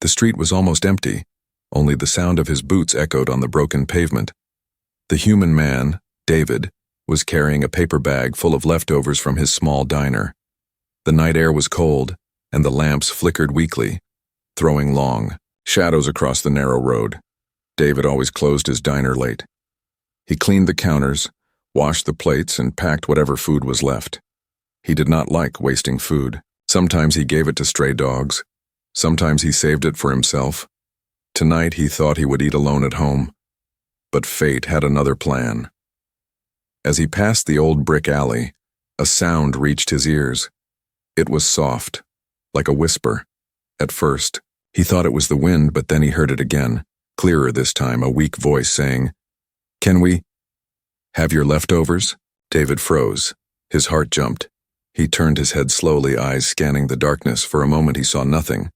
The street was almost empty, only the sound of his boots echoed on the broken pavement. The human man, David, was carrying a paper bag full of leftovers from his small diner. The night air was cold, and the lamps flickered weakly, throwing long shadows across the narrow road. David always closed his diner late. He cleaned the counters, washed the plates, and packed whatever food was left. He did not like wasting food. Sometimes he gave it to stray dogs. Sometimes he saved it for himself. Tonight he thought he would eat alone at home. But fate had another plan. As he passed the old brick alley, a sound reached his ears. It was soft, like a whisper. At first, he thought it was the wind, but then he heard it again, clearer this time, a weak voice saying, "Can we have your leftovers?" David froze. His heart jumped. He turned his head slowly, eyes scanning the darkness. For a moment he saw nothing,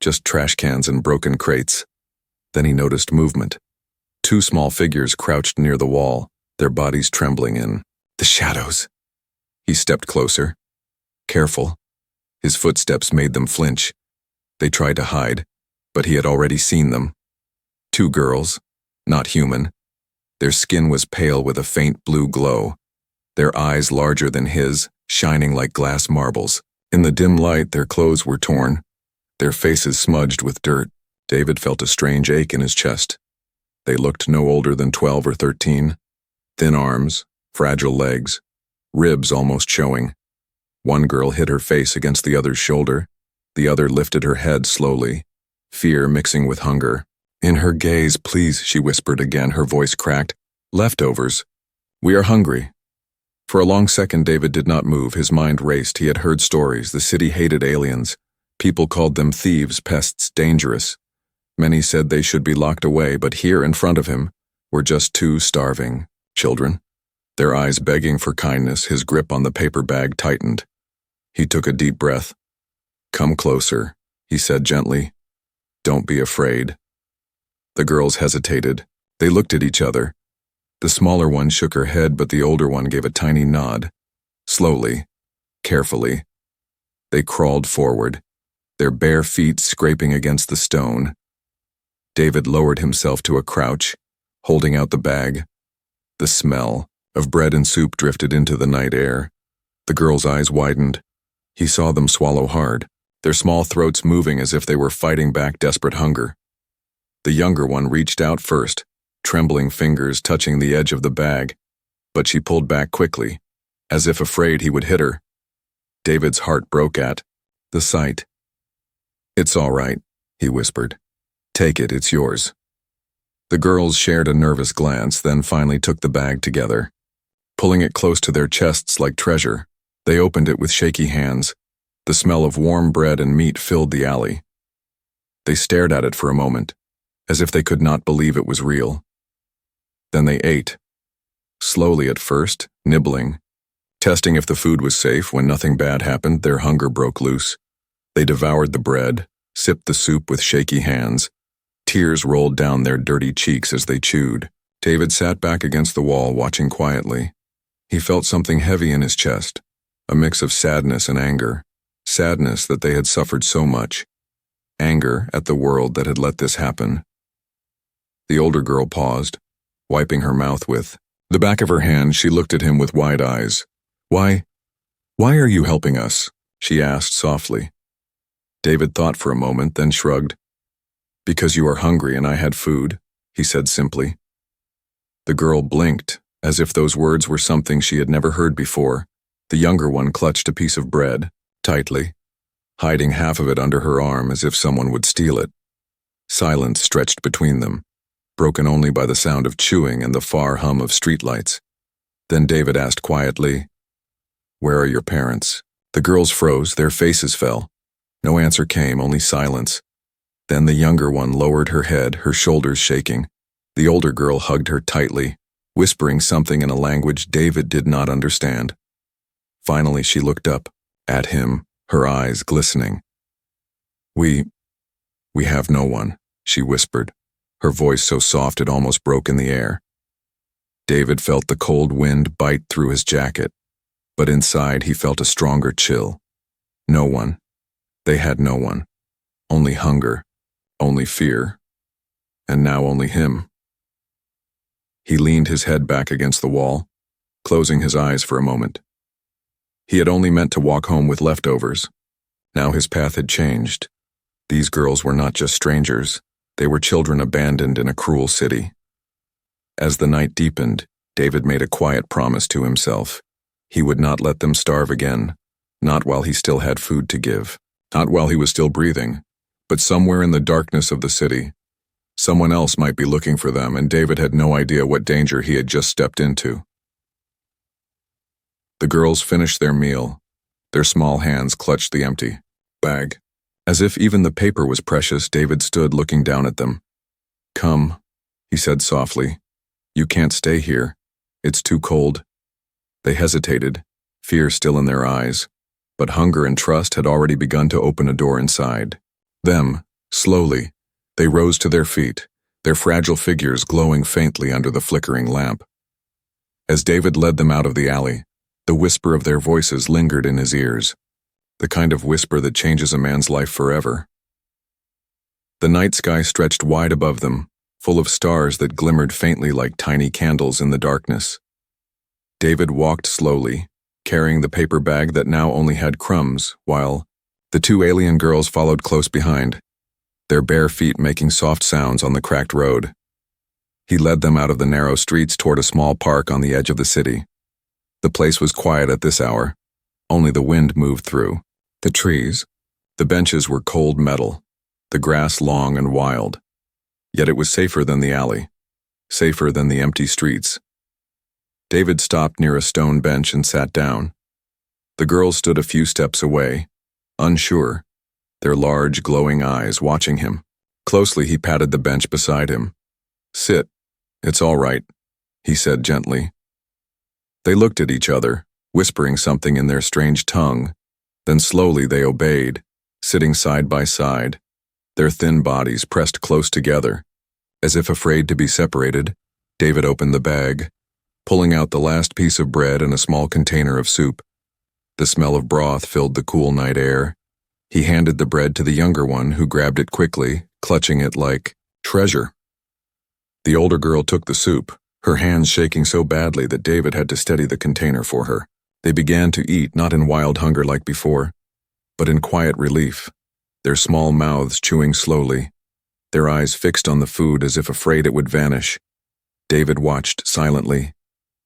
just trash cans and broken crates. Then he noticed movement. Two small figures crouched near the wall, their bodies trembling in the shadows. He stepped closer. Careful. His footsteps made them flinch. They tried to hide, but he had already seen them. Two girls, not human. Their skin was pale with a faint blue glow. Their eyes larger than his, shining like glass marbles. In the dim light, their clothes were torn, their faces smudged with dirt. David felt a strange ache in his chest. They looked no older than 12 or 13. Thin arms, fragile legs, ribs almost showing. One girl hit her face against the other's shoulder. The other lifted her head slowly, fear mixing with hunger. In her gaze, "Please," she whispered again, her voice cracked. "Leftovers. We are hungry." For a long second, David did not move. His mind raced. He had heard stories. The city hated aliens. People called them thieves, pests, dangerous. Many said they should be locked away, but here in front of him were just two starving children, their eyes begging for kindness. His grip on the paper bag tightened. He took a deep breath. "Come closer," he said gently. "Don't be afraid." The girls hesitated. They looked at each other. The smaller one shook her head, but the older one gave a tiny nod. Slowly, carefully, they crawled forward, their bare feet scraping against the stone. David lowered himself to a crouch, holding out the bag. The smell of bread and soup drifted into the night air. The girls' eyes widened. He saw them swallow hard, their small throats moving as if they were fighting back desperate hunger. The younger one reached out first, trembling fingers touching the edge of the bag, but she pulled back quickly, as if afraid he would hit her. David's heart broke at the sight. "It's all right," he whispered. "Take it, it's yours." The girls shared a nervous glance, then finally took the bag together. Pulling it close to their chests like treasure, they opened it with shaky hands. The smell of warm bread and meat filled the alley. They stared at it for a moment, as if they could not believe it was real. Then they ate. Slowly at first, nibbling, testing if the food was safe. When nothing bad happened, their hunger broke loose. They devoured the bread, sipped the soup with shaky hands. Tears rolled down their dirty cheeks as they chewed. David sat back against the wall, watching quietly. He felt something heavy in his chest, a mix of sadness and anger. Sadness that they had suffered so much. Anger at the world that had let this happen. The older girl paused, wiping her mouth with the back of her hand. She looked at him with wide eyes. Why are you helping us?" she asked softly. David thought for a moment, then shrugged. "Because you are hungry and I had food," he said simply. The girl blinked, as if those words were something she had never heard before. The younger one clutched a piece of bread, tightly, hiding half of it under her arm as if someone would steal it. Silence stretched between them, broken only by the sound of chewing and the far hum of streetlights. Then David asked quietly, "Where are your parents?" The girls froze, their faces fell. No answer came, only silence. Then the younger one lowered her head, her shoulders shaking. The older girl hugged her tightly, whispering something in a language David did not understand. Finally she looked up, at him, her eyes glistening. We have no one," she whispered, her voice so soft it almost broke in the air. David felt the cold wind bite through his jacket, but inside he felt a stronger chill. No one. They had no one. Only hunger. only fear, and now only him. He leaned his head back against the wall, closing his eyes for a moment. He had only meant to walk home with leftovers. Now his path had changed. These girls were not just strangers, they were children abandoned in a cruel city. As the night deepened, David made a quiet promise to himself. He would not let them starve again, not while he still had food to give, not while he was still breathing, but somewhere in the darkness of the city. Someone else might be looking for them, and David had no idea what danger he had just stepped into. The girls finished their meal. Their small hands clutched the empty bag. As if even the paper was precious, David stood looking down at them. "Come," he said softly. "You can't stay here. It's too cold." They hesitated, fear still in their eyes, but hunger and trust had already begun to open a door inside. Slowly, they rose to their feet, their fragile figures glowing faintly under the flickering lamp. As David led them out of the alley, the whisper of their voices lingered in his ears, the kind of whisper that changes a man's life forever. The night sky stretched wide above them, full of stars that glimmered faintly like tiny candles in the darkness. David walked slowly, carrying the paper bag that now only had crumbs, while the two alien girls followed close behind, their bare feet making soft sounds on the cracked road. He led them out of the narrow streets toward a small park on the edge of the city. The place was quiet at this hour. Only the wind moved through the trees. The benches were cold metal, the grass long and wild. Yet it was safer than the alley, safer than the empty streets. David stopped near a stone bench and sat down. The girls stood a few steps away, unsure, their large, glowing eyes watching him. Closely he patted the bench beside him. "Sit. It's all right," he said gently. They looked at each other, whispering something in their strange tongue. Then slowly they obeyed, sitting side by side, their thin bodies pressed close together. As if afraid to be separated, David opened the bag, pulling out the last piece of bread and a small container of soup. The smell of broth filled the cool night air. He handed the bread to the younger one, who grabbed it quickly, clutching it like treasure. The older girl took the soup, her hands shaking so badly that David had to steady the container for her. They began to eat, not in wild hunger like before, but in quiet relief, their small mouths chewing slowly, their eyes fixed on the food as if afraid it would vanish. David watched silently,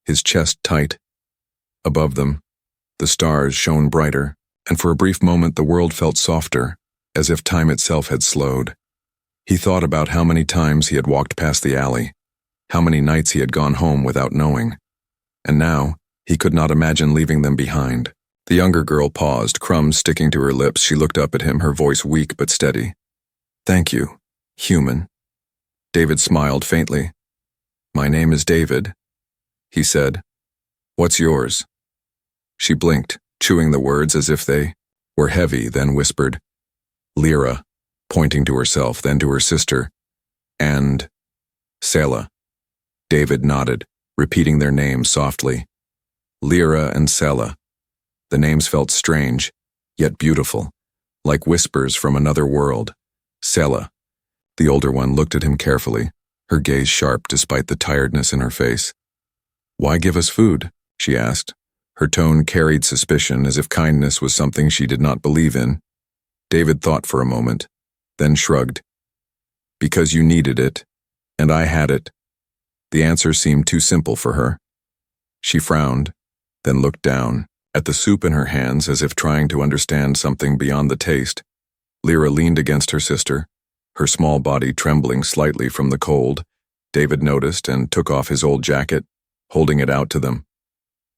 his chest tight. Above them, the stars shone brighter, and for a brief moment the world felt softer, as if time itself had slowed. He thought about how many times he had walked past the alley, how many nights he had gone home without knowing, and now he could not imagine leaving them behind. The younger girl paused, crumbs sticking to her lips. She looked up at him, her voice weak but steady. "Thank you, human." David smiled faintly. "My name is David," he said. "What's yours?" She blinked, chewing the words as if they were heavy, then whispered, "Lyra," pointing to herself, then to her sister, "and Selah." David nodded, repeating their names softly. Lyra and Selah. The names felt strange, yet beautiful, like whispers from another world. Selah. The older one looked at him carefully, her gaze sharp despite the tiredness in her face. "Why give us food?" she asked. Her tone carried suspicion, as if kindness was something she did not believe in. David thought for a moment, then shrugged. "Because you needed it, and I had it." The answer seemed too simple for her. She frowned, then looked down, at the soup in her hands as if trying to understand something beyond the taste. Lyra leaned against her sister, her small body trembling slightly from the cold. David noticed and took off his old jacket, holding it out to them.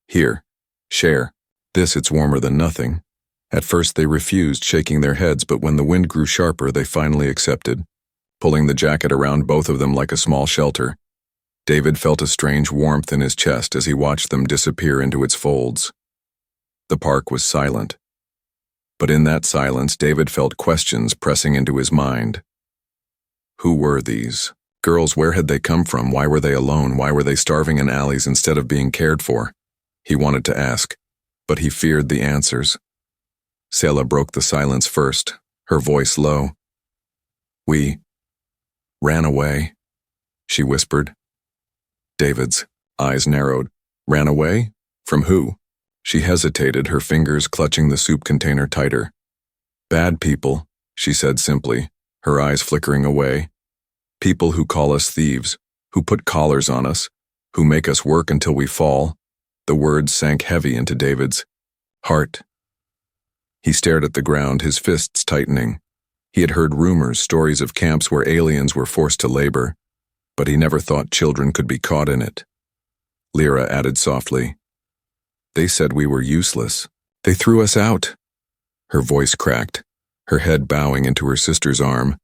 "Here, share. It's warmer than nothing." At first they refused, shaking their heads, but when the wind grew sharper, they finally accepted, pulling the jacket around both of them like a small shelter. David felt a strange warmth in his chest as he watched them disappear into its folds. The park was silent. But in that silence, David felt questions pressing into his mind. Who were these girls? Where had they come from? Why were they alone? Why were they starving in alleys instead of being cared for? He wanted to ask, but he feared the answers. Selah broke the silence first, her voice low. "We Ran away, she whispered. David's eyes narrowed. Ran away? From who? She hesitated, her fingers clutching the soup container tighter. Bad people, she said simply, her eyes flickering away. People who call us thieves, who put collars on us, who make us work until we fall. The words sank heavy into David's heart. He stared at the ground, his fists tightening. He had heard rumors, stories of camps where aliens were forced to labor, but he never thought children could be caught in it. Lyra added softly, They said we were useless. They threw us out. Her voice cracked, her head bowing into her sister's arm.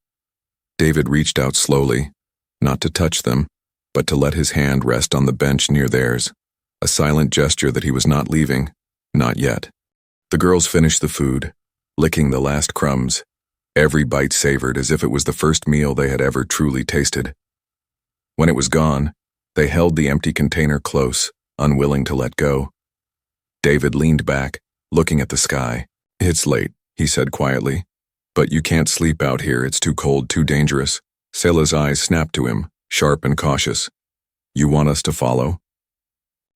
David reached out slowly, not to touch them, but to let his hand rest on the bench near theirs, a silent gesture that he was not leaving, not yet. The girls finished the food, licking the last crumbs, every bite savored as if it was the first meal they had ever truly tasted. When it was gone, they held the empty container close, unwilling to let go. David leaned back, looking at the sky. It's late, he said quietly. But you can't sleep out here, it's too cold, too dangerous. Selah's eyes snapped to him, sharp and cautious. You want us to follow?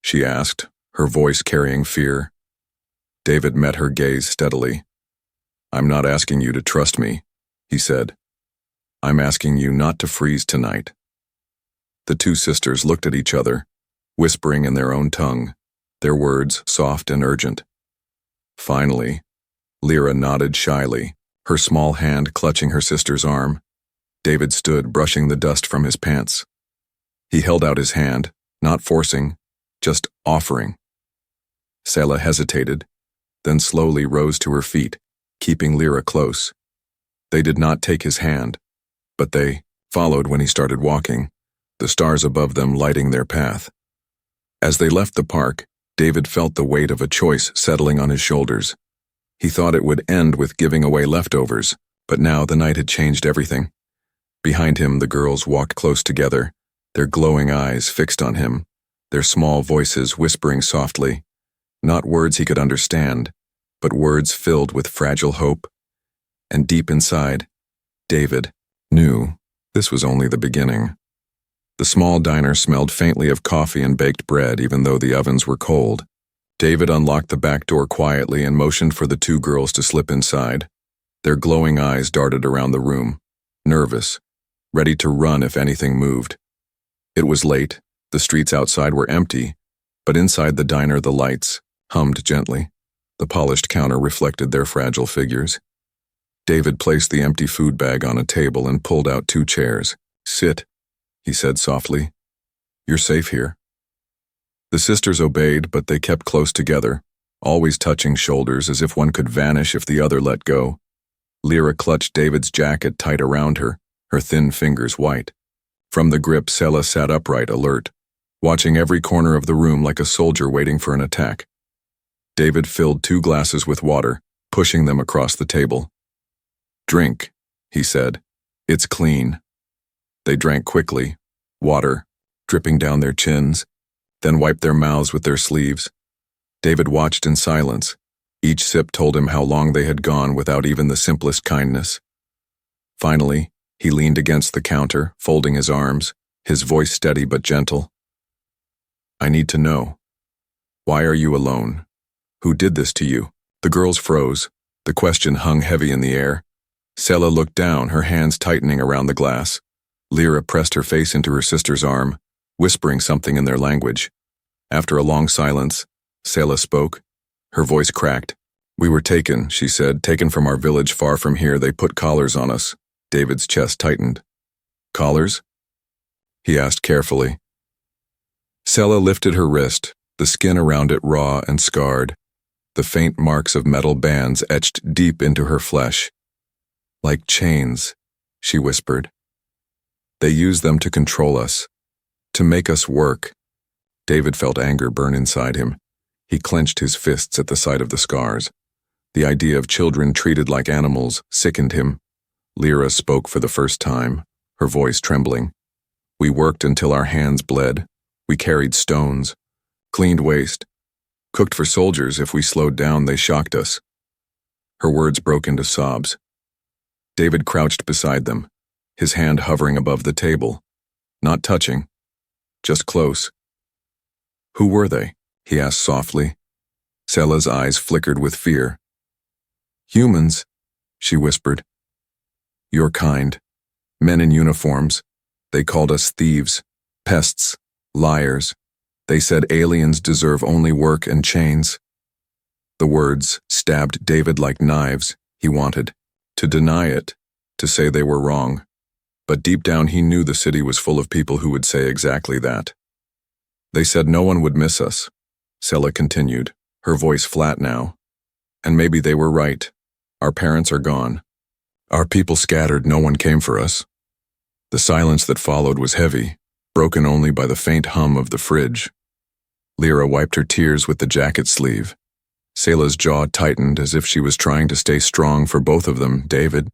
She asked, her voice carrying fear. David met her gaze steadily. I'm not asking you to trust me, he said. I'm asking you not to freeze tonight. The two sisters looked at each other, whispering in their own tongue, their words soft and urgent. Finally, Lyra nodded shyly, her small hand clutching her sister's arm. David stood, brushing the dust from his pants. He held out his hand, not forcing, just offering. Selah hesitated, then slowly rose to her feet, keeping Lyra close. They did not take his hand, but they followed when he started walking, the stars above them lighting their path. As they left the park, David felt the weight of a choice settling on his shoulders. He thought it would end with giving away leftovers, but now the night had changed everything. Behind him, the girls walked close together, their glowing eyes fixed on him, their small voices whispering softly, not words he could understand, but words filled with fragile hope. And deep inside, David knew this was only the beginning. The small diner smelled faintly of coffee and baked bread, even though the ovens were cold. David unlocked the back door quietly and motioned for the two girls to slip inside. Their glowing eyes darted around the room, nervous, ready to run if anything moved. It was late, the streets outside were empty, but inside the diner the lights hummed gently. The polished counter reflected their fragile figures. David placed the empty food bag on a table and pulled out 2 chairs. Sit, he said softly. You're safe here. The sisters obeyed, but they kept close together, always touching shoulders as if one could vanish if the other let go. Lyra clutched David's jacket tight around her, her thin fingers white. From the grip, Selah sat upright, alert, watching every corner of the room like a soldier waiting for an attack. David filled 2 glasses with water, pushing them across the table. Drink, he said. It's clean. They drank quickly, water dripping down their chins, then wiped their mouths with their sleeves. David watched in silence. Each sip told him how long they had gone without even the simplest kindness. Finally, he leaned against the counter, folding his arms, his voice steady but gentle. I need to know. Why are you alone? Who did this to you? The girls froze. The question hung heavy in the air. Selah looked down, her hands tightening around the glass. Lyra pressed her face into her sister's arm, whispering something in their language. After a long silence, Selah spoke. Her voice cracked. We were taken, she said, taken from our village far from here. They put collars on us. David's chest tightened. Collars? He asked carefully. Selah lifted her wrist, the skin around it raw and scarred, the faint marks of metal bands etched deep into her flesh. Like chains, she whispered. They use them to control us, to make us work. David felt anger burn inside him. He clenched his fists at the sight of the scars. The idea of children treated like animals sickened him. Lyra spoke for the first time, her voice trembling. We worked until our hands bled. We carried stones, cleaned waste, cooked for soldiers. If we slowed down, they shocked us. Her words broke into sobs. David crouched beside them, his hand hovering above the table. Not touching, just close. "Who were they?" he asked softly. Sela's eyes flickered with fear. "Humans," she whispered. "Your kind. Men in uniforms. They called us thieves, pests, liars. They said aliens deserve only work and chains." The words stabbed David like knives. He wanted to deny it, to say they were wrong. But deep down he knew the city was full of people who would say exactly that. "They said no one would miss us," Sela continued, her voice flat now. "And maybe they were right. Our parents are gone. Our people scattered, no one came for us." The silence that followed was heavy, broken only by the faint hum of the fridge. Lyra wiped her tears with the jacket sleeve. Sela's jaw tightened as if she was trying to stay strong for both of them. David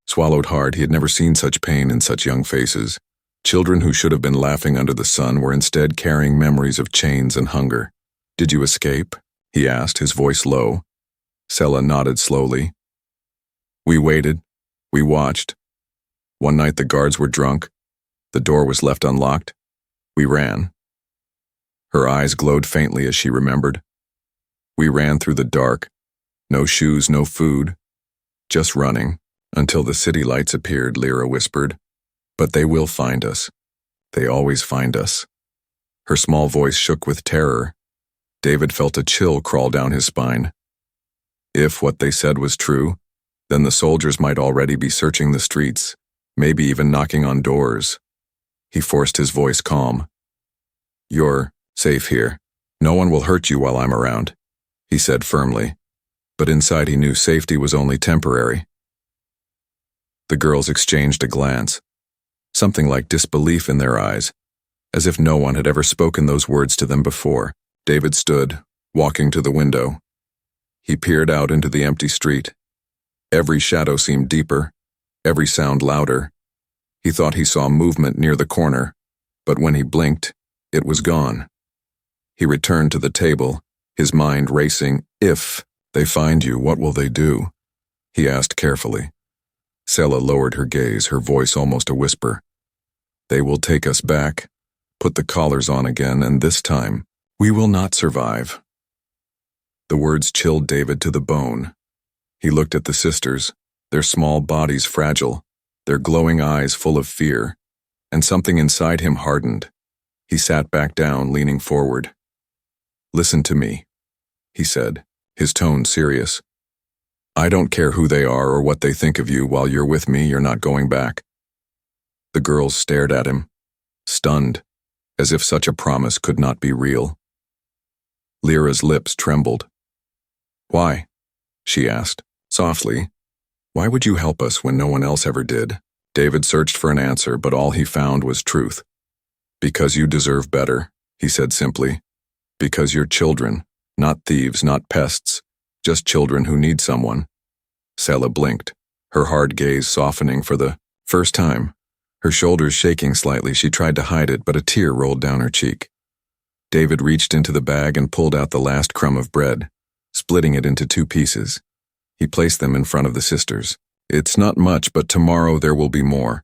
swallowed hard. He had never seen such pain in such young faces. Children who should have been laughing under the sun were instead carrying memories of chains and hunger. "Did you escape?" he asked, his voice low. Sela nodded slowly. "We waited. We watched. One night the guards were drunk. The door was left unlocked. We ran." Her eyes glowed faintly as she remembered. "We ran through the dark. No shoes, no food. Just running. Until the city lights appeared," Lyra whispered. "But they will find us. They always find us." Her small voice shook with terror. David felt a chill crawl down his spine. If what they said was true, then the soldiers might already be searching the streets, maybe even knocking on doors. He forced his voice calm. "You're safe here. No one will hurt you while I'm around," he said firmly. But inside he knew safety was only temporary. The girls exchanged a glance, something like disbelief in their eyes, as if no one had ever spoken those words to them before. David stood, walking to the window. He peered out into the empty street. Every shadow seemed deeper, every sound louder. He thought he saw movement near the corner, but when he blinked, it was gone. He returned to the table, his mind racing. "If they find you, what will they do?" he asked carefully. Sela lowered her gaze, her voice almost a whisper. "They will take us back, put the collars on again, and this time, we will not survive." The words chilled David to the bone. He looked at the sisters, their small bodies fragile, their glowing eyes full of fear, and something inside him hardened. He sat back down, leaning forward. "Listen to me," he said, his tone serious. "I don't care who they are or what they think of you. While you're with me, you're not going back." The girls stared at him, stunned, as if such a promise could not be real. Lyra's lips trembled. "Why?" she asked, softly. "Why would you help us when no one else ever did?" David searched for an answer, but all he found was truth. "Because you deserve better," he said simply. "Because you're children, not thieves, not pests, just children who need someone." Sela blinked, her hard gaze softening for the first time. Her shoulders shaking slightly, she tried to hide it, but a tear rolled down her cheek. David reached into the bag and pulled out the last crumb of bread, splitting it into 2 pieces. He placed them in front of the sisters. "It's not much, but tomorrow there will be more."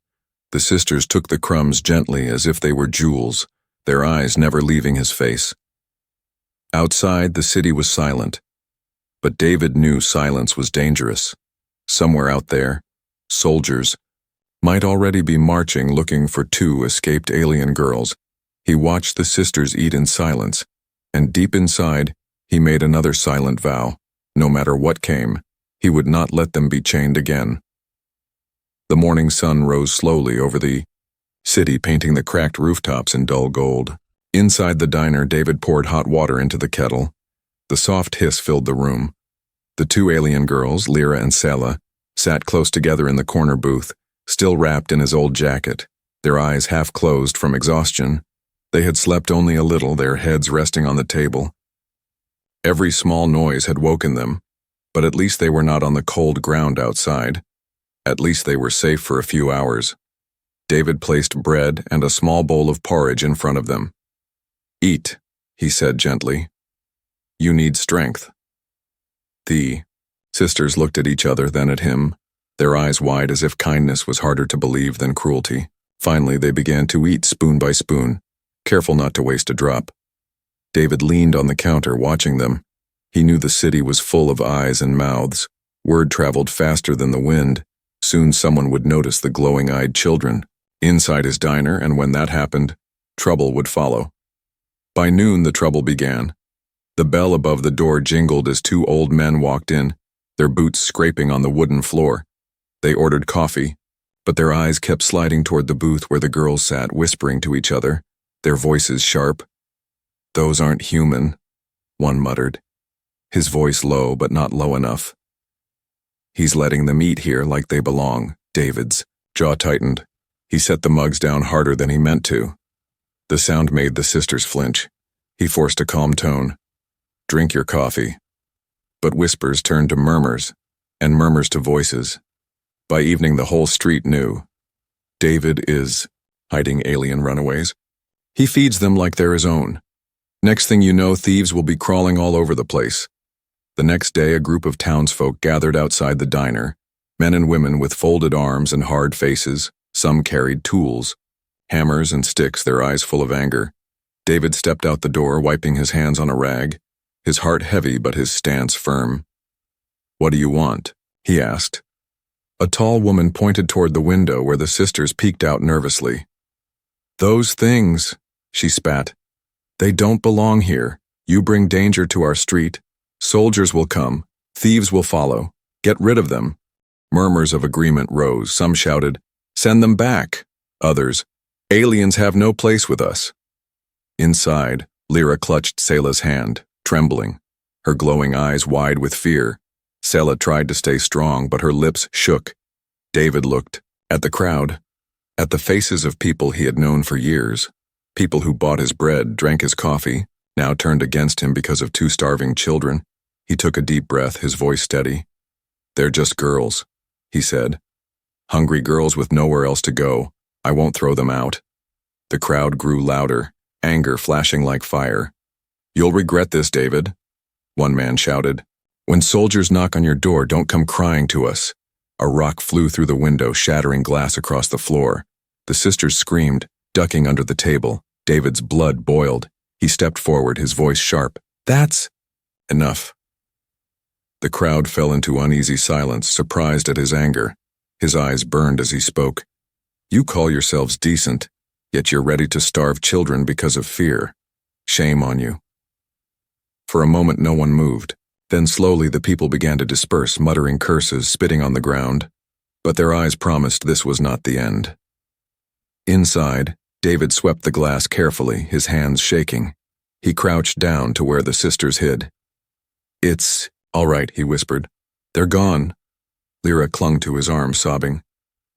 The sisters took the crumbs gently as if they were jewels, their eyes never leaving his face. Outside, the city was silent. But David knew silence was dangerous. Somewhere out there, soldiers might already be marching looking for 2 escaped alien girls. He watched the sisters eat in silence, and deep inside, he made another silent vow. No matter what came, he would not let them be chained again. The morning sun rose slowly over the city, painting the cracked rooftops in dull gold. Inside the diner, David poured hot water into the kettle. The soft hiss filled the room. The 2 alien girls, Lyra and Sela, sat close together in the corner booth, still wrapped in his old jacket, their eyes half closed from exhaustion. They had slept only a little, their heads resting on the table. Every small noise had woken them, but at least they were not on the cold ground outside. At least they were safe for a few hours. David placed bread and a small bowl of porridge in front of them. "Eat," he said gently. "You need strength." The sisters looked at each other, then at him, their eyes wide as if kindness was harder to believe than cruelty. Finally, they began to eat spoon by spoon, careful not to waste a drop. David leaned on the counter, watching them. He knew the city was full of eyes and mouths. Word traveled faster than the wind. Soon someone would notice the glowing-eyed children inside his diner, and when that happened, trouble would follow. By noon, the trouble began. The bell above the door jingled as two old men walked in, their boots scraping on the wooden floor. They ordered coffee, but their eyes kept sliding toward the booth where the girls sat, whispering to each other, their voices sharp. "Those aren't human," one muttered, his voice low but not low enough. "He's letting them eat here like they belong." David's jaw tightened. He set the mugs down harder than he meant to. The sound made the sisters flinch. He forced a calm tone. "Drink your coffee." But whispers turned to murmurs, and murmurs to voices. By evening, the whole street knew. David is hiding alien runaways. He feeds them like they're his own. Next thing you know, thieves will be crawling all over the place. The next day, a group of townsfolk gathered outside the diner, men and women with folded arms and hard faces. Some carried tools, hammers and sticks, their eyes full of anger. David stepped out the door, wiping his hands on a rag, his heart heavy but his stance firm. "What do you want?" he asked. A tall woman pointed toward the window where the sisters peeked out nervously. "Those things," she spat. "They don't belong here. You bring danger to our street. Soldiers will come. Thieves will follow. Get rid of them." Murmurs of agreement rose. Some shouted, "Send them back." Others, "Aliens have no place with us." Inside, Lyra clutched Selah's hand, trembling, her glowing eyes wide with fear. Selah tried to stay strong, but her lips shook. David looked at the crowd, at the faces of people he had known for years, people who bought his bread, drank his coffee, now turned against him because of two starving children. He took a deep breath, his voice steady. "They're just girls," he said. "Hungry girls with nowhere else to go. I won't throw them out." The crowd grew louder, anger flashing like fire. "You'll regret this, David," one man shouted. "When soldiers knock on your door, don't come crying to us." A rock flew through the window, shattering glass across the floor. The sisters screamed, ducking under the table. David's blood boiled. He stepped forward, his voice sharp. "That's enough." The crowd fell into uneasy silence, surprised at his anger. His eyes burned as he spoke. "You call yourselves decent, yet you're ready to starve children because of fear. Shame on you." For a moment no one moved. Then slowly the people began to disperse, muttering curses, spitting on the ground. But their eyes promised this was not the end. Inside, David swept the glass carefully, his hands shaking. He crouched down to where the sisters hid. "It's all right," he whispered. "They're gone." Lyra clung to his arm, sobbing.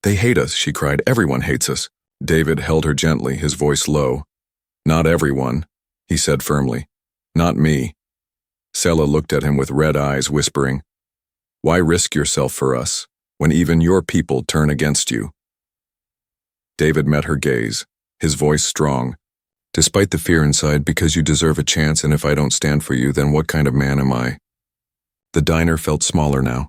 "They hate us," she cried. "Everyone hates us." David held her gently, his voice low. "Not everyone," he said firmly. "Not me." Selah looked at him with red eyes, whispering, "Why risk yourself for us, when even your people turn against you?" David met her gaze, his voice strong. "Despite the fear inside, because you deserve a chance, and if I don't stand for you, then what kind of man am I?" The diner felt smaller now,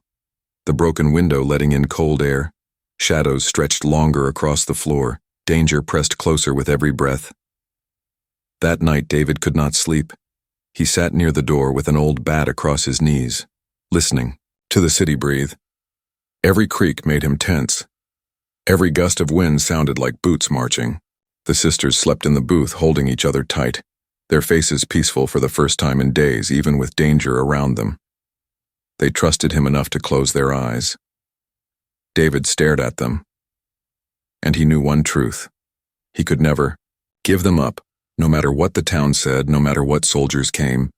the broken window letting in cold air. Shadows stretched longer across the floor, danger pressed closer with every breath. That night David could not sleep. He sat near the door with an old bat across his knees, listening to the city breathe. Every creak made him tense. Every gust of wind sounded like boots marching. The sisters slept in the booth, holding each other tight, their faces peaceful for the first time in days, even with danger around them. They trusted him enough to close their eyes. David stared at them, and he knew one truth. He could never give them up. No matter what the town said, no matter what soldiers came,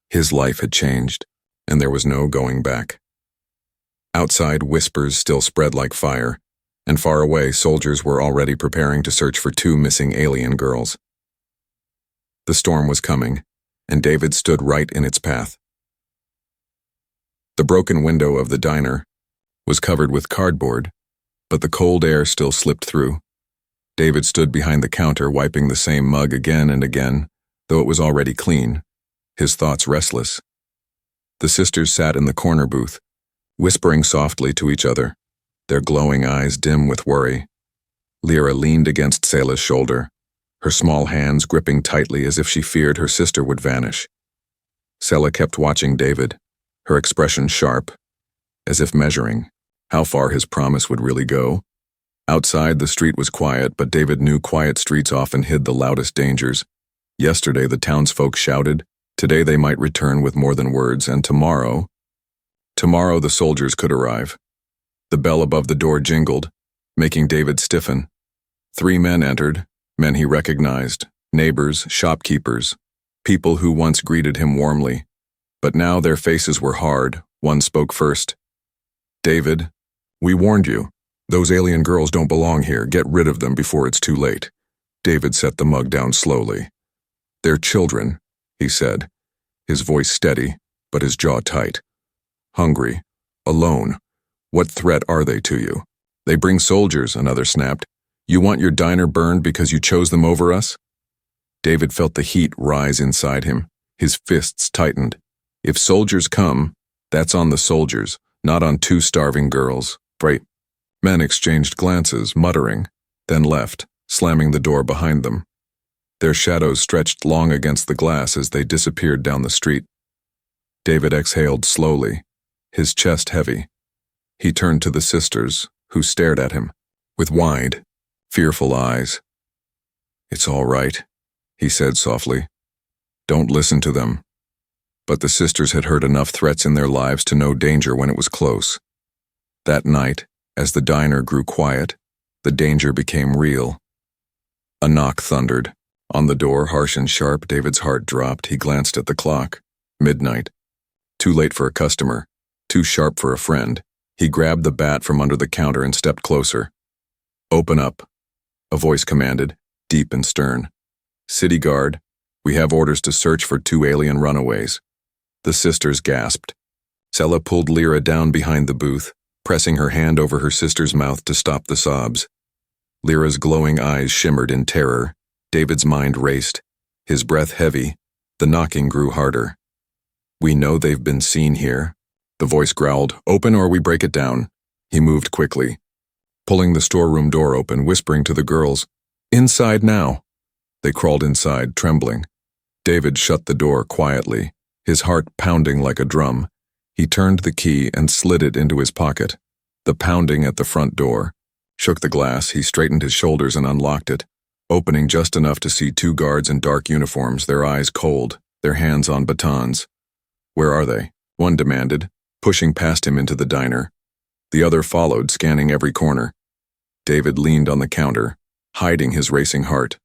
his life had changed, and there was no going back. Outside, whispers still spread like fire, and far away, soldiers were already preparing to search for two missing alien girls. The storm was coming, and David stood right in its path. The broken window of the diner was covered with cardboard, but the cold air still slipped through. David stood behind the counter, wiping the same mug again and again, though it was already clean, his thoughts restless. The sisters sat in the corner booth, whispering softly to each other. their glowing eyes dim with worry. Lyra leaned against Selah's shoulder, her small hands gripping tightly as if she feared her sister would vanish. Selah kept watching David, her expression sharp, as if measuring how far his promise would really go. Outside, the street was quiet, but David knew quiet streets often hid the loudest dangers. Yesterday, the townsfolk shouted. Today, they might return with more than words, and tomorrow the soldiers could arrive. The bell above the door jingled, making David stiffen. 3 men entered, men he recognized, neighbors, shopkeepers, people who once greeted him warmly. But now their faces were hard. One spoke first. "David, we warned you. Those alien girls don't belong here. Get rid of them before it's too late." David set the mug down slowly. "They're children," he said, his voice steady, but his jaw tight. "Hungry, alone. What threat are they to you?" "They bring soldiers," another snapped. "You want your diner burned because you chose them over us?" David felt the heat rise inside him. His fists tightened. If soldiers come, that's on the soldiers, not on 2 starving girls. Right. Men exchanged glances, muttering, then left, slamming the door behind them. Their shadows stretched long against the glass as they disappeared down the street. David exhaled slowly, his chest heavy. He turned to the sisters, who stared at him, with wide, fearful eyes. "It's all right," he said softly. "Don't listen to them." But the sisters had heard enough threats in their lives to know danger when it was close. That night, as the diner grew quiet, the danger became real. A knock thundered. On the door, harsh and sharp, David's heart dropped. He glanced at the clock. Midnight. Too late for a customer. Too sharp for a friend. He grabbed the bat from under the counter and stepped closer. "Open up," a voice commanded, deep and stern. "City guard, we have orders to search for 2 alien runaways." The sisters gasped. Selah pulled Lyra down behind the booth, pressing her hand over her sister's mouth to stop the sobs. Lyra's glowing eyes shimmered in terror. David's mind raced, his breath heavy. The knocking grew harder. "We know they've been seen here." The voice growled, "Open or we break it down." He moved quickly, pulling the storeroom door open, whispering to the girls, "Inside now." They crawled inside, trembling. David shut the door quietly, his heart pounding like a drum. He turned the key and slid it into his pocket. The pounding at the front door shook the glass. He straightened his shoulders and unlocked it, opening just enough to see 2 guards in dark uniforms, their eyes cold, their hands on batons. "Where are they?" one demanded, pushing past him into the diner. The other followed, scanning every corner. David leaned on the counter, hiding his racing heart.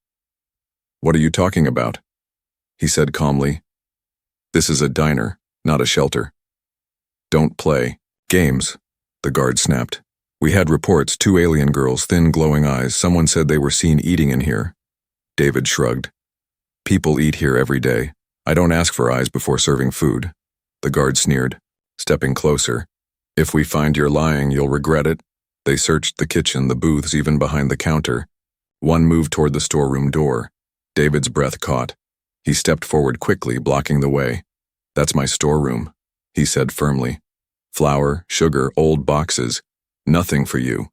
"What are you talking about?" he said calmly. "This is a diner, not a shelter. Don't play games," the guard snapped. "We had reports, 2 alien girls, thin glowing eyes. Someone said they were seen eating in here." David shrugged. "People eat here every day. I don't ask for eyes before serving food." The guard sneered, stepping closer. "If we find you're lying, you'll regret it." They searched the kitchen, the booths, even behind the counter. One moved toward the storeroom door. David's breath caught. He stepped forward quickly, blocking the way. "That's my storeroom," he said firmly. "Flour, sugar, old boxes. Nothing for you."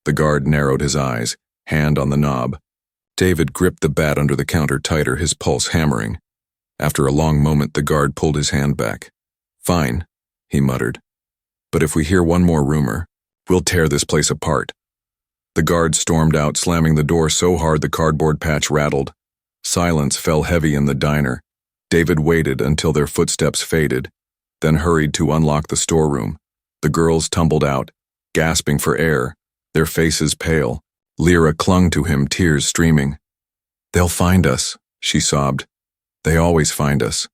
The guard narrowed his eyes, hand on the knob. David gripped the bat under the counter tighter, his pulse hammering. After a long moment, the guard pulled his hand back. "Fine," he muttered. "But if we hear one more rumor, we'll tear this place apart." The guard stormed out, slamming the door so hard the cardboard patch rattled. Silence fell heavy in the diner. David waited until their footsteps faded, then hurried to unlock the storeroom. The girls tumbled out, gasping for air, their faces pale. Lyra clung to him, tears streaming. "They'll find us," she sobbed. "They always find us."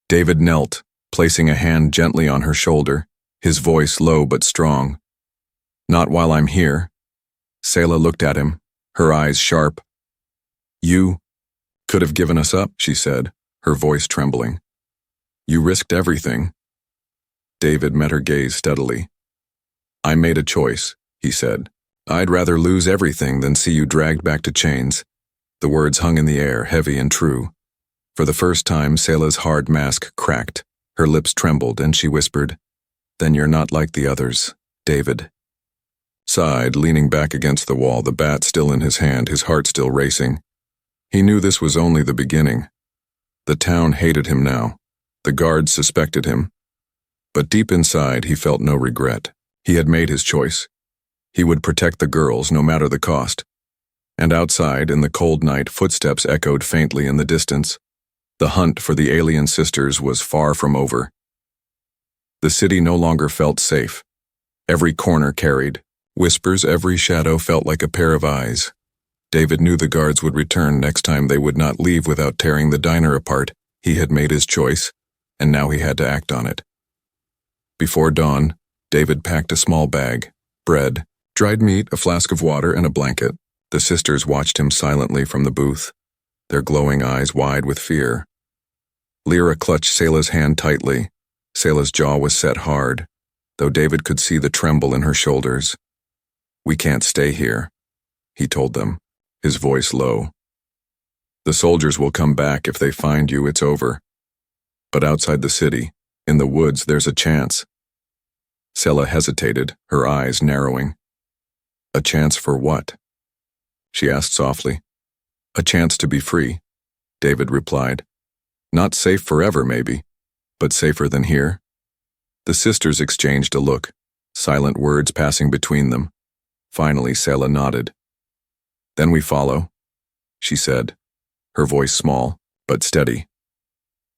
David knelt, placing a hand gently on her shoulder, his voice low but strong. "Not while I'm here." Selah looked at him, her eyes sharp. "You could have given us up," she said, her voice trembling. "You risked everything." David met her gaze steadily. "I made a choice," he said. "I'd rather lose everything than see you dragged back to chains." The words hung in the air, heavy and true. For the first time, Selah's hard mask cracked. Her lips trembled, and she whispered, "Then you're not like the others, David." sighed, leaning back against the wall, the bat still in his hand, his heart still racing. He knew this was only the beginning. The town hated him now. The guards suspected him. But deep inside, he felt no regret. He had made his choice. He would protect the girls, no matter the cost. And outside, in the cold night, footsteps echoed faintly in the distance. The hunt for the alien sisters was far from over. The city no longer felt safe. Every corner carried whispers, every shadow felt like a pair of eyes. David knew the guards would return next time. They would not leave without tearing the diner apart. He had made his choice, and now he had to act on it. Before dawn, David packed a small bag, bread, dried meat, a flask of water, and a blanket. The sisters watched him silently from the booth, their glowing eyes wide with fear. Lyra clutched Selah's hand tightly. Selah's jaw was set hard, though David could see the tremble in her shoulders. "We can't stay here," he told them, his voice low. "The soldiers will come back. If they find you, it's over. But outside the city, in the woods, there's a chance." Selah hesitated, her eyes narrowing. "A chance for what?" she asked softly. "A chance to be free," David replied. "Not safe forever, maybe, but safer than here." The sisters exchanged a look, silent words passing between them. Finally, Selah nodded. "Then we follow," she said, her voice small, but steady.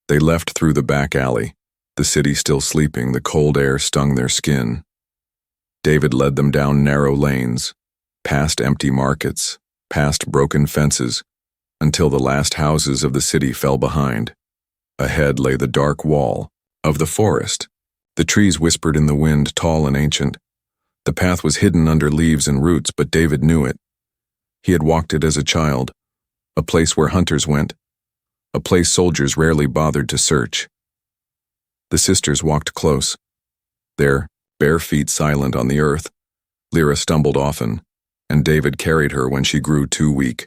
They left through the back alley, the city still sleeping. The cold air stung their skin. David led them down narrow lanes, past empty markets, past broken fences, until the last houses of the city fell behind. Ahead lay the dark wall of the forest. The trees whispered in the wind, tall and ancient. The path was hidden under leaves and roots, but David knew it. He had walked it as a child, a place where hunters went, a place soldiers rarely bothered to search. The sisters walked close, their bare feet silent on the earth. Lyra stumbled often, and David carried her when she grew too weak,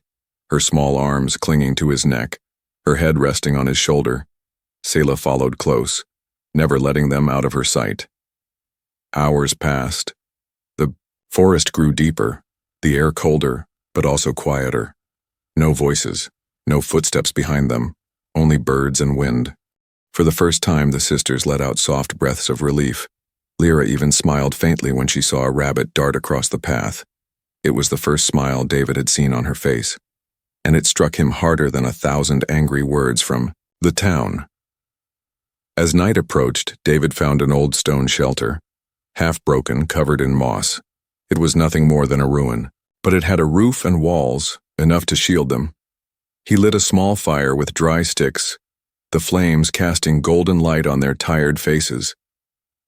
her small arms clinging to his neck, her head resting on his shoulder. Selah followed close, never letting them out of her sight. Hours passed. The forest grew deeper, the air colder, but also quieter. No voices, no footsteps behind them, only birds and wind. For the first time, the sisters let out soft breaths of relief. Lyra even smiled faintly when she saw a rabbit dart across the path. It was the first smile David had seen on her face, and it struck him harder than 1,000 angry words from the town. As night approached, David found an old stone shelter, half broken, covered in moss. It was nothing more than a ruin, but it had a roof and walls, enough to shield them. He lit a small fire with dry sticks, the flames casting golden light on their tired faces.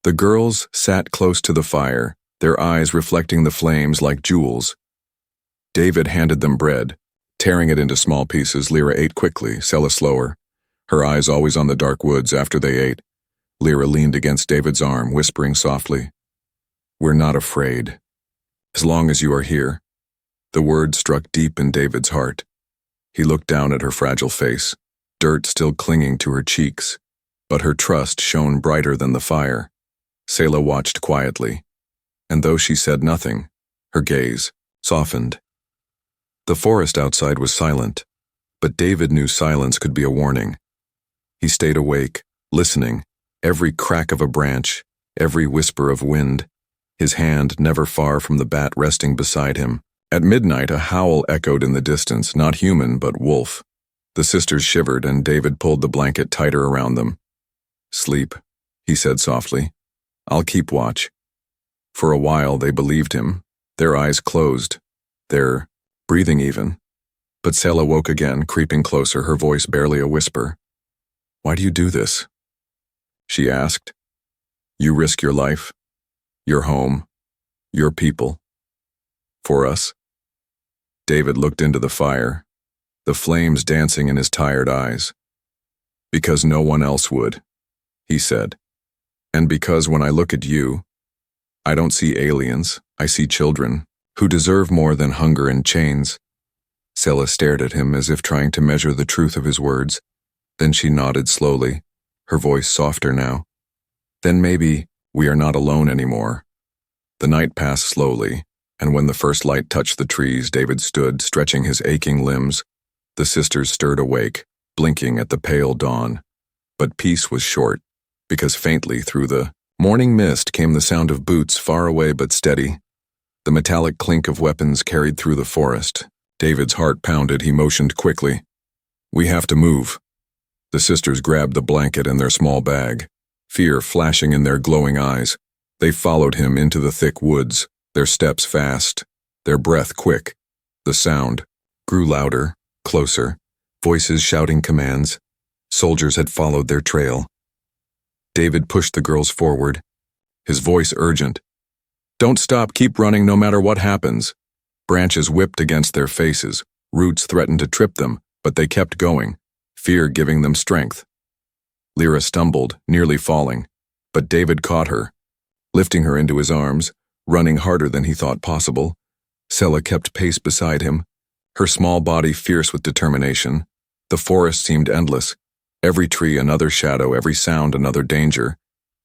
The girls sat close to the fire, their eyes reflecting the flames like jewels. David handed them bread. Tearing it into small pieces, Lyra ate quickly, Selah slower, her eyes always on the dark woods. After they ate, Lyra leaned against David's arm, whispering softly, "We're not afraid, as long as you are here." The words struck deep in David's heart. He looked down at her fragile face, dirt still clinging to her cheeks, but her trust shone brighter than the fire. Selah watched quietly, and though she said nothing, her gaze softened. The forest outside was silent, but David knew silence could be a warning. He stayed awake, listening, every crack of a branch, every whisper of wind, his hand never far from the bat resting beside him. At midnight, a howl echoed in the distance, not human, but wolf. The sisters shivered, and David pulled the blanket tighter around them. "Sleep," he said softly. "I'll keep watch." For a while, they believed him, their eyes closed, their breathing even. But Selah woke again, creeping closer, her voice barely a whisper. "Why do you do this?" she asked. "You risk your life, your home, your people. For us?" David looked into the fire, the flames dancing in his tired eyes. "Because no one else would," he said. "And because when I look at you, I don't see aliens, I see children, who deserve more than hunger and chains." Selah stared at him as if trying to measure the truth of his words. Then she nodded slowly, her voice softer now. "Then maybe we are not alone anymore." The night passed slowly, and when the first light touched the trees, David stood, stretching his aching limbs. The sisters stirred awake, blinking at the pale dawn. But peace was short, because faintly through the morning mist came the sound of boots, far away but steady. The metallic clink of weapons carried through the forest. David's heart pounded. He motioned quickly. "We have to move." The sisters grabbed the blanket and their small bag, fear flashing in their glowing eyes. They followed him into the thick woods, their steps fast, their breath quick. The sound grew louder, closer, voices shouting commands. Soldiers had followed their trail. David pushed the girls forward, his voice urgent. "Don't stop, keep running no matter what happens." Branches whipped against their faces, roots threatened to trip them, but they kept going, fear giving them strength. Lyra stumbled, nearly falling, but David caught her, lifting her into his arms, running harder than he thought possible. Sela kept pace beside him, her small body fierce with determination. The forest seemed endless, every tree another shadow, every sound another danger,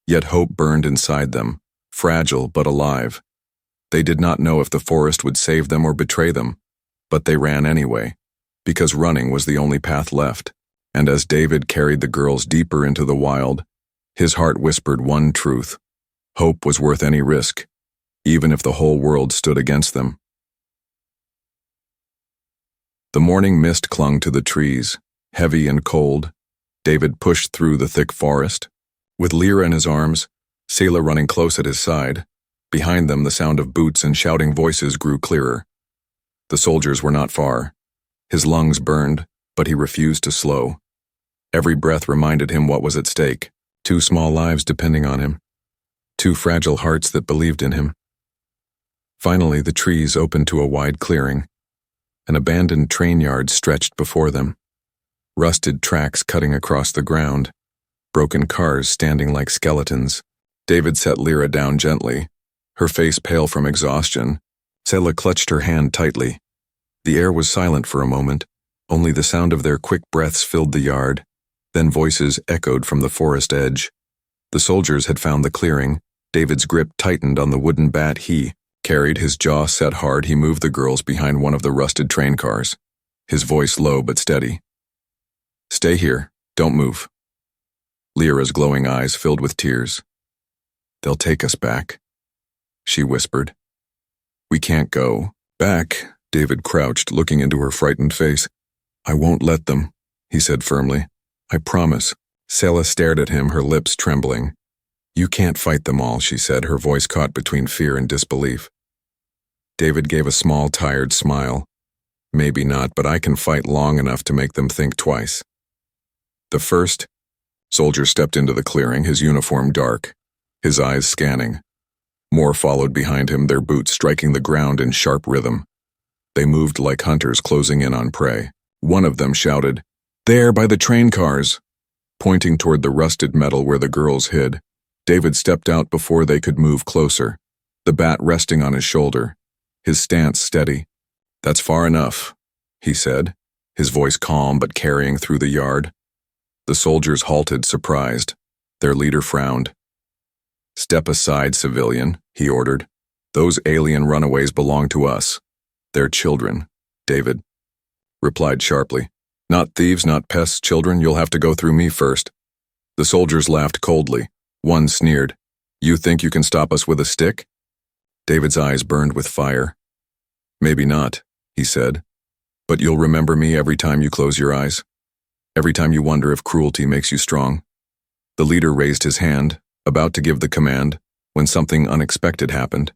yet hope burned inside them, fragile but alive. They did not know if the forest would save them or betray them, but they ran anyway, because running was the only path left. And as David carried the girls deeper into the wild, his heart whispered one truth: hope was worth any risk, even if the whole world stood against them. The morning mist clung to the trees, heavy and cold. David pushed through the thick forest, with Lyra in his arms, Sela running close at his side. Behind them, the sound of boots and shouting voices grew clearer. The soldiers were not far. His lungs burned, but he refused to slow. Every breath reminded him what was at stake: 2 small lives depending on him, 2 fragile hearts that believed in him. Finally, the trees opened to a wide clearing. An abandoned train yard stretched before them, rusted tracks cutting across the ground, broken cars standing like skeletons. David set Lyra down gently, her face pale from exhaustion. Sela clutched her hand tightly. The air was silent for a moment. Only the sound of their quick breaths filled the yard. Then voices echoed from the forest edge. The soldiers had found the clearing. David's grip tightened on the wooden bat he carried, his jaw set hard. He moved the girls behind one of the rusted train cars, his voice low but steady. "Stay here, don't move." Lyra's glowing eyes filled with tears. "They'll take us back," she whispered. "We can't go back." David crouched, looking into her frightened face. "I won't let them," he said firmly. "I promise." Sela stared at him, her lips trembling. "You can't fight them all," she said, her voice caught between fear and disbelief. David gave a small, tired smile. "Maybe not, but I can fight long enough to make them think twice." The first soldier stepped into the clearing, his uniform dark, his eyes scanning. More followed behind him, their boots striking the ground in sharp rhythm. They moved like hunters closing in on prey. One of them shouted, "There, by the train cars!" pointing toward the rusted metal where the girls hid. David stepped out before they could move closer, the bat resting on his shoulder, his stance steady. "That's far enough," he said, his voice calm but carrying through the yard. The soldiers halted, surprised. Their leader frowned. "Step aside, civilian," he ordered. "Those alien runaways belong to us. They're children," David replied sharply. "Not thieves, not pests, children. You'll have to go through me first." The soldiers laughed coldly. One sneered. "You think you can stop us with a stick?" David's eyes burned with fire. "Maybe not," he said. "But you'll remember me every time you close your eyes. Every time you wonder if cruelty makes you strong." The leader raised his hand, about to give the command, when something unexpected happened.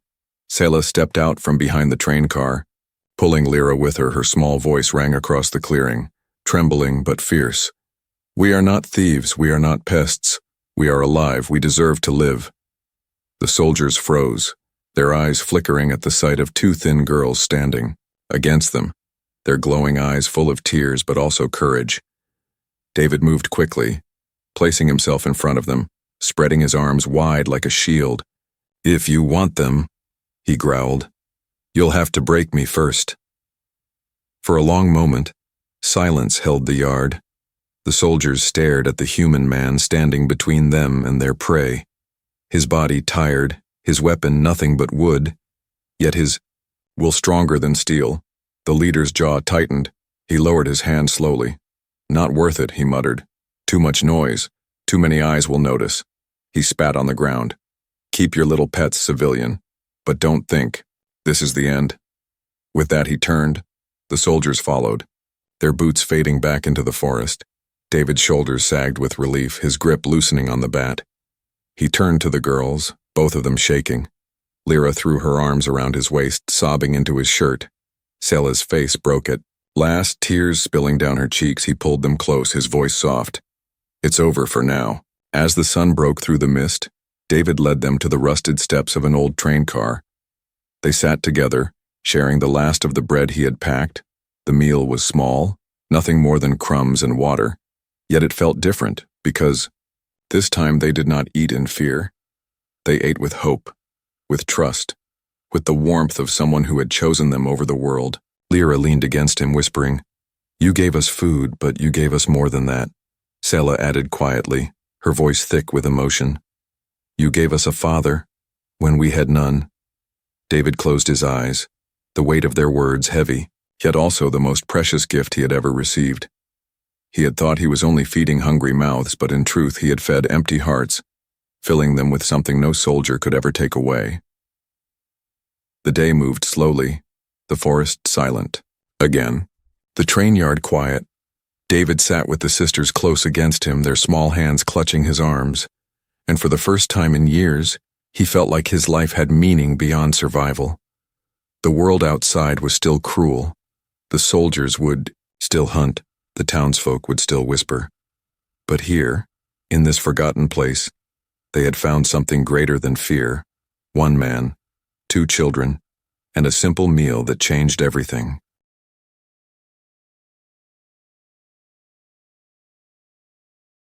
Sela stepped out from behind the train car, pulling Lyra with her. Her small voice rang across the clearing, trembling but fierce. "We are not thieves, we are not pests. We are alive, we deserve to live." The soldiers froze, their eyes flickering at the sight of 2 thin girls standing against them, their glowing eyes full of tears but also courage. David moved quickly, placing himself in front of them, spreading his arms wide like a shield. "If you want them," he growled, "you'll have to break me first." For a long moment, silence held the yard. The soldiers stared at the human man standing between them and their prey, his body tired, his weapon nothing but wood, yet his Will stronger than steel. The leader's jaw tightened. He lowered his hand slowly. Not worth it, he muttered. Too much noise. Too many eyes will notice. He spat on the ground. Keep your little pets, civilian. But don't think. This is the end. With that he turned. The soldiers followed, their boots fading back into the forest. David's shoulders sagged with relief, his grip loosening on the bat. He turned to the girls, both of them shaking. Lyra threw her arms around his waist, sobbing into his shirt. Selah's face broke at last, tears spilling down her cheeks. He pulled them close, his voice soft. It's over for now. As the sun broke through the mist, David led them to the rusted steps of an old train car. They sat together, sharing the last of the bread he had packed. The meal was small, nothing more than crumbs and water. Yet it felt different, because this time they did not eat in fear. They ate with hope, with trust, with the warmth of someone who had chosen them over the world. Lyra leaned against him, whispering, "You gave us food, but you gave us more than that." Selah added quietly, her voice thick with emotion. "You gave us a father, when we had none." David closed his eyes, the weight of their words heavy, yet also the most precious gift he had ever received. He had thought he was only feeding hungry mouths, but in truth he had fed empty hearts, filling them with something no soldier could ever take away. The day moved slowly, the forest silent. Again, the train yard quiet. David sat with the sisters close against him, their small hands clutching his arms, and for the first time in years, he felt like his life had meaning beyond survival. The world outside was still cruel. The soldiers would still hunt. The townsfolk would still whisper. But here, in this forgotten place, they had found something greater than fear. One man, 2 children, and a simple meal that changed everything.